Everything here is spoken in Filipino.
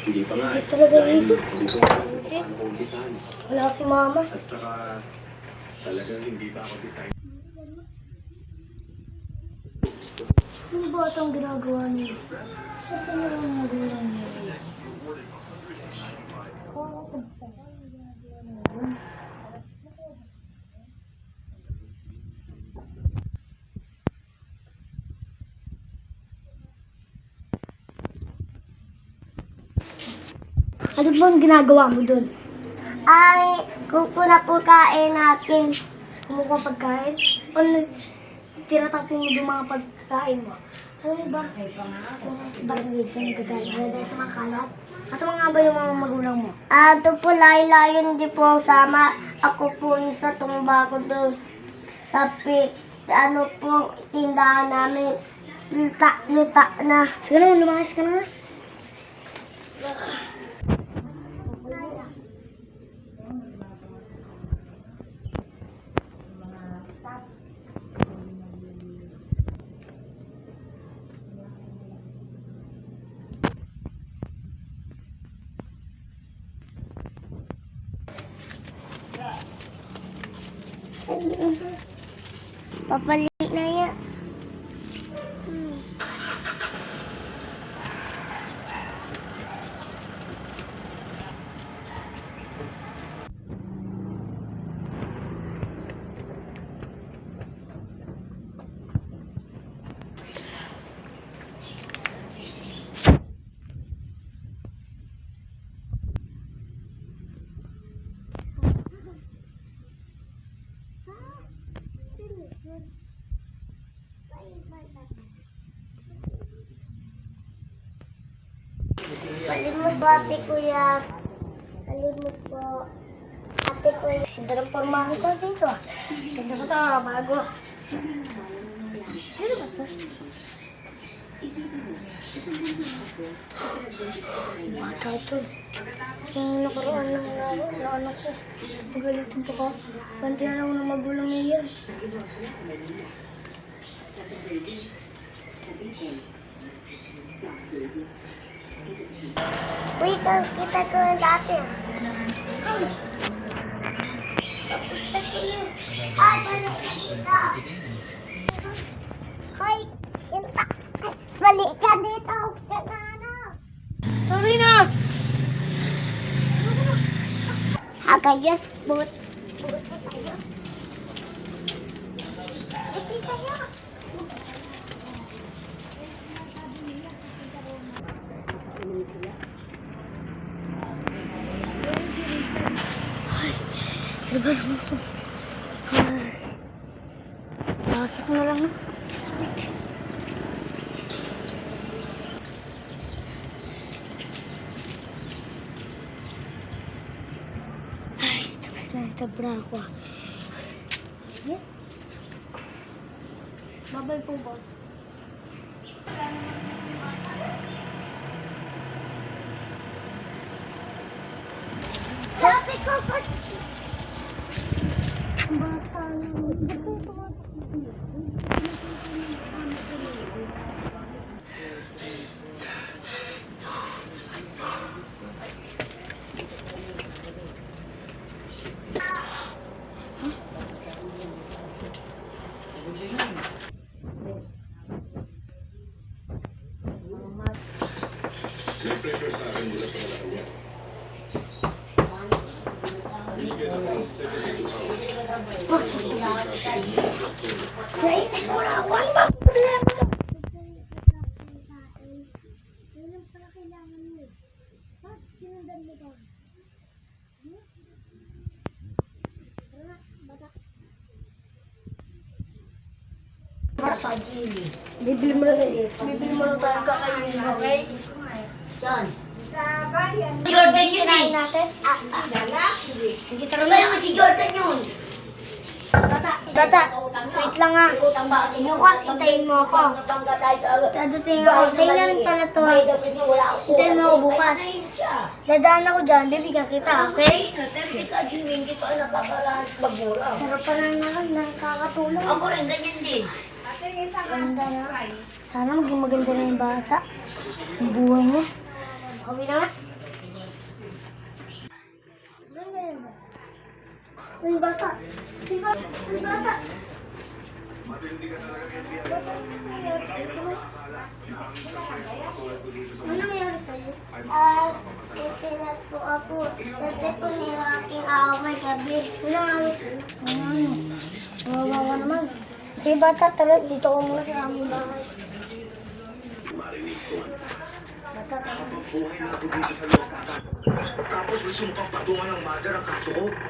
Hindi pa nga. Hindi talaga dito. Hindi ko umpisahan. Wala si mama. At saka talagang hindi pa ako design. Ano ba itong ginagawa niyo? Saan na ang magulang niyo? Ano ba ang ginagawa mo dun? Ay, kukula po kain natin. Kumuha pagkain? Ano? Tinatapon mo yung mga pagkain mo. Ano ba? Bakit dito nagkakain? Dahil sa mga kalat? Kasama nga ba yung mga magulang mo? Ito po, layo-layo hindi po ang sama. Ako po isa tumba ko doon. Tapi, ano po, tindahan namin. Luta na. Sige na, lumayas ka na. Papalit na yan. Palimot po ate kuya. Palimot po. Ate kuya. Ganda ng pormahan ko dito. Ganda ko ito, bago. Ano ba ito? Bata ito. Yung nakaraan ng ano ko. Pagalitin pa ko. Bantihan ako ng magulang niya yan. Uy, kita ko dati. Ay, balik ka dito. Hoy, balik ka dito. Sorry na. Agayos, buot pa tayo. Buti tayo. Ano ba naman ito? Pasok na lang. Ay, tapos na itabra ako. Babay po, boss. Sabi ko, bata May pressure sa akin mula sa wala niya. Nainis mo na ako. Ano ba ang problema? Kailan pala kailangan mo? Bakit sinundan mo ba? Tara, bata. Bibili mo lang dito. Bibili mo lang tayo kakainin, okay? Saan? Sa bayan. Jordan yun eh. Natin? Sige, tara na. Si Jordan yun. Tata, wait lang nga. Bukas, hintayin mo ako. Dadating ako. Sa'yo na rin pala to. Hintayin mo ako bukas. Dadaan ako dyan, bibigyan kita, okay? Sarap pa lang naman, nakakatulong. Ako rin, ganyan din. Ganda na. Sana maging maganda na yung bata. Ang buhay niya. Okay na nga. Uy, bata. Uy, bata. Uy, bata. Ano nangyari sa'yo? Isinat po ako. Kasi po nilaking away gabi. Wala nga sa'yo. Wawawa naman. Sige bata, tara. Dito ko muna sa aming bahay. Bata, tara. Buhay na ako dito sa loob. Tapos gusto mo pang patungan ng mother ang kaso ko.